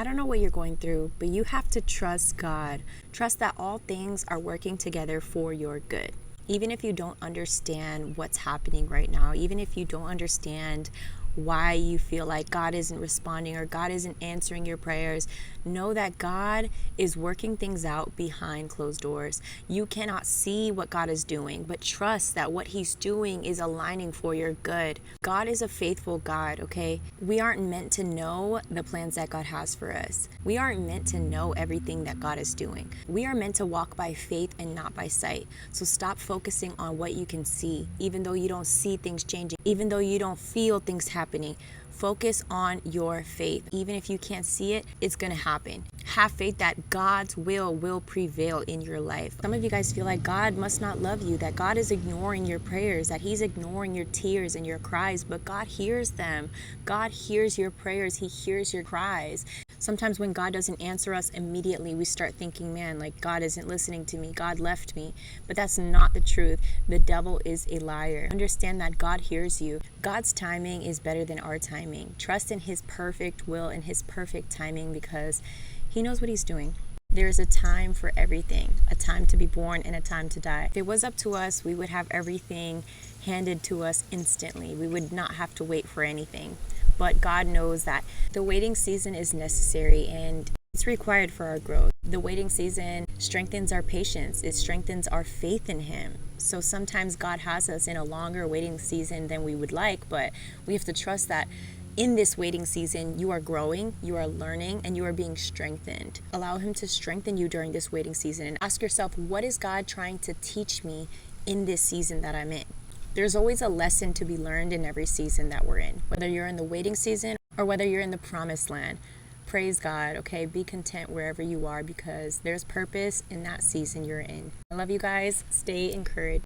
I don't know what you're going through, but you have to trust God. Trust that all things are working together for your good. Even if you don't understand what's happening right now, even if you don't understand why you feel like God isn't responding or God isn't answering your prayers, know that God is working things out behind closed doors. You cannot see what God is doing, but trust that what He's doing is aligning for your good. God is a faithful God, okay? We aren't meant to know the plans that God has for us. We aren't meant to know everything that God is doing. We are meant to walk by faith and not by sight. So stop focusing on what you can see, even though you don't see things changing, even though you don't feel things happening. Focus on your faith. Even if you can't see it, it's going to happen. Have faith that God's will prevail in your life. Some of you guys feel like God must not love you, that God is ignoring your prayers, that He's ignoring your tears and your cries, but God hears them. God hears your prayers. He hears your cries. Sometimes when God doesn't answer us immediately, we start thinking, man, like God isn't listening to me. God left me. But that's not the truth. The devil is a liar. Understand that God hears you. God's timing is better than our timing. Trust in His perfect will and His perfect timing because He knows what He's doing. There is a time for everything, a time to be born and a time to die. If it was up to us, we would have everything handed to us instantly. We would not have to wait for anything. But God knows that the waiting season is necessary and it's required for our growth. The waiting season strengthens our patience. It strengthens our faith in Him. So sometimes God has us in a longer waiting season than we would like, but we have to trust that in this waiting season, you are growing, you are learning, and you are being strengthened. Allow Him to strengthen you during this waiting season and ask yourself, what is God trying to teach me in this season that I'm in? There's always a lesson to be learned in every season that we're in, whether you're in the waiting season or whether you're in the promised land. Praise God, okay? Be content wherever you are because there's purpose in that season you're in. I love you guys. Stay encouraged.